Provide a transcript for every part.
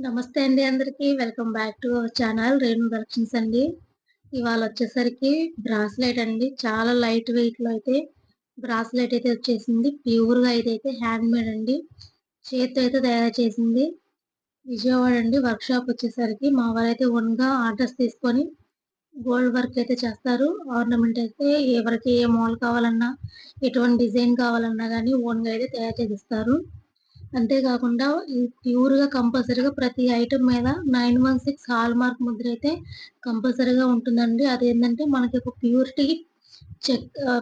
నమస్తే అండి అందరికి. Welcome back to our channel Renu collections అండి. ఇవాళొచ్చేసరికి బ్రాస్లెట్ అండి. చాలా లైట్ వెయిట్‌లో అయితే బ్రాస్లెట్ అయితే వచ్చేసింది. ప్యూర్‌గా ఇదైతే హ్యాండ్‌మేడ్ అండి. చేత్తో అయితే తయారు చేసింది. విజయవాడ అండి. వర్క్‌షాప్ వచ్చేసరికి మా వారైతే ఓన్‌గా ఆర్డర్స్ తీసుకొని గోల్డ్ వర్క్ అయితే చేస్తారు. ఆర్నమెంట్ అయితే ఎవరికి ఏ మోడల్ కావాలన్నా, ఎటువంటి డిజైన్ కావాలన్నా గానీ ఓన్‌గా అయితే తయారు చేసిస్తారు. అంతే కాకుండా ఈ ప్యూర్‌గా కంపల్సరీగా ప్రతి ఐటెం మీద 916 హాల్‌మార్క్ ముద్ర అయితే కంపల్సరీగా ఉంటుందండి. అదేంటంటే మనకి ఒక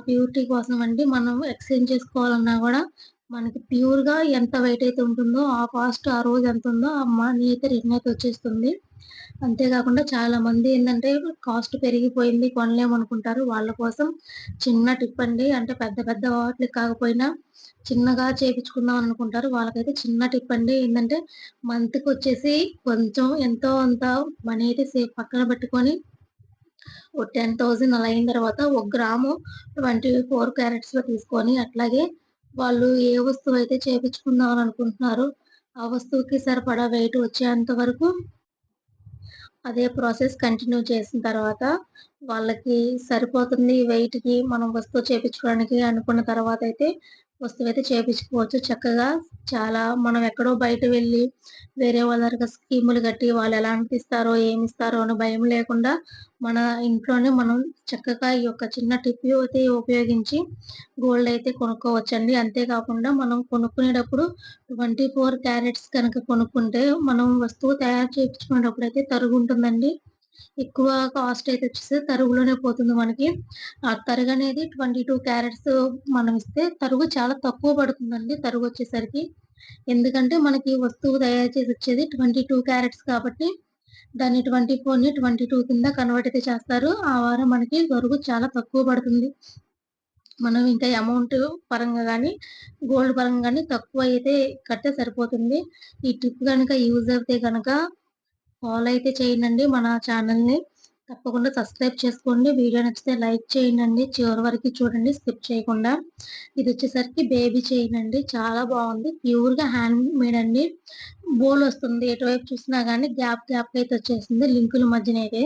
ప్యూరిటీ కోసం అండి. మనం ఎక్స్చేంజ్ చేసుకోవాలన్నా గూడా మనకి ప్యూర్‌గా ఎంత వెయిట్ అయితే ఉంటుందో ఆ కాస్ట్ ఆ రోజు ఎంతుందో ఆ మనీ అయితే రిటర్న్ అయితే వచ్చేస్తుంది. అంతే కాకుండా చాలామంది ఏందంటే కాస్ట్ పెరిగిపోయింది కొనలేమనుకుంటారు. వాళ్ళ కోసం చిన్న టిప్ అండి. అంటే పెద్ద పెద్ద వాటిలకి కాకపోయినా చిన్నగా చేపించుకుందాం అనుకుంటారు. వాళ్ళకైతే చిన్న టిప్ అండి. ఏందంటే మంత్‌కొచ్చేసి కొంచెం ఎంతో అంత మనీ అయితే పక్కన పెట్టుకొని ఓ 10,000 అలా అయిన తర్వాత ఒక గ్రాము 24 క్యారెట్స్‌లో తీసుకొని అట్లాగే వాళ్ళు ఏ వస్తువైతే చేపించుకుందాం అని అనుకుంటున్నారో ఆ వస్తువుకి సరిపడా వెయిట్ వచ్చేంత వరకు అదే ప్రాసెస్ కంటిన్యూ చేసిన తర్వాత, వాళ్ళకి సరిపోతుంది వెయిట్‌కి మనం వస్తువు చేపించుకోవడానికి అనుకున్న తర్వాతయితే, వస్తువైతే చేపించుకోవచ్చు చక్కగా. చాలా మనం ఎక్కడో బయట వెళ్లి, వేరే వాళ్ళ దగ్గర స్కీములు కట్టి, వాళ్ళు ఎలాంటిది ఇస్తారో, ఏమిస్తారో అని భయం లేకుండా, మన ఇంట్లోనే మనం చక్కగా ఈ యొక్క చిన్న టిప్ అయితే ఉపయోగించి గోల్డ్ అయితే కొనుక్కోవచ్చండి. అంతే కాకుండా మనం కొనుక్కునేటప్పుడు 24 క్యారెట్స్ కనుక కొనుక్కుంటే, మనం వస్తువు తయారు చేపించుకునేటప్పుడైతే తరుగుంటుందండి. ఎక్కువ కాస్ట్ అయితే వచ్చేసి తరుగులోనే పోతుంది మనకి. ఆ తరుగనేది 22 క్యారెట్స్ మనం ఇస్తే తరుగు చాలా తక్కువ పడుతుందండి తరుగొచ్చేసరికి. ఎందుకంటే మనకి వస్తువు తయారు చేసి వచ్చేది 22 క్యారెట్స్ కాబట్టి, దాన్ని 24ని 22 కింద కన్వర్ట్ అయితే చేస్తారు. ఆ వారం మనకి తరుగు చాలా తక్కువ పడుతుంది. మనం ఇంకా అమౌంట్ పరంగా గానీ, గోల్డ్ పరంగా గానీ తక్కువ అయితే కడితే సరిపోతుంది. ఈ టిప్ గనక యూజ్ అవుతే గనక ఫాలో అయితే చేయండండి మన ఛానల్‌ని. తప్పకుండా సబ్స్క్రైబ్ చేసుకోండి. వీడియో నచ్చితే లైక్ చేయండండి. చివరి వరకు చూడండి స్కిప్ చేయకుండా. ఇదొచ్చేసరికి బేబీ చైన్ అండి. చాలా బావుంది. ప్యూర్‌గా హ్యాండ్ మేడ్ అండి. బోలొస్తుంది. ఎటువైపు చూసినా గానీ గ్యాప్‌గా అయితే వచ్చేసింది. లింకుల మధ్యనైతే.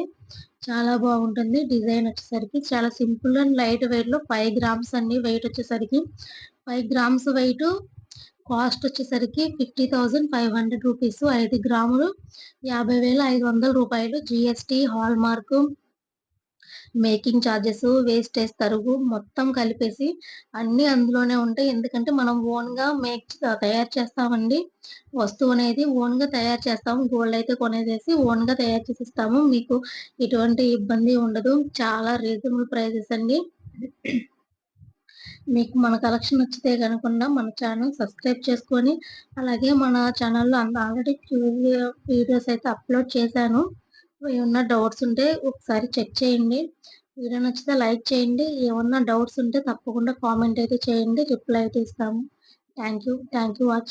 చాలా బాగుంటుంది. డిజైన్ వచ్చేసరికి చాలా సింపుల్ అండ్ లైట్ వెయిట్‌లో 5 గ్రామ్స్ అండి వెయిట్ వచ్చేసరికి. 5 గ్రామ్స్ వెయిటు కాస్ట్ వచ్చేసరికి రూ. 50,500 5 గ్రాములు రూ. 50,500 GST, hallmark, making charges, wastage తరుగు మొత్తం కలిపేసి అన్నీ అందులోనే ఉంటాయి. ఎందుకంటే మనం ఓన్‌గా తయారు చేస్తామండి. వస్తువనేది ఓన్‌గా తయారు చేస్తాము. గోల్డ్ అయితే కొనేసేసి ఓన్‌గా తయారు చేసిస్తాము. మీకు ఎటువంటి ఇబ్బంది ఉండదు. చాలా రీజనబుల్ ప్రైజెస్ అండి. మీకు మన కలెక్షన్ నచ్చితే గనుకుండా మన ఛానల్ సబ్స్క్రైబ్ చేసుకొని, అలాగే మన ఛానల్‌లో ఆల్రెడీ వీడియోస్ అయితే అప్‌లోడ్ చేశాను. ఏమన్నా డౌట్స్ ఉంటే ఒకసారి చెక్ చేయండి. వీడియో నచ్చితే లైక్ చేయండి. ఏమన్నా డౌట్స్ ఉంటే తప్పకుండా కామెంట్ అయితే చేయండి. రిప్లై అయితే ఇస్తాము. Thank you. Thank you watching.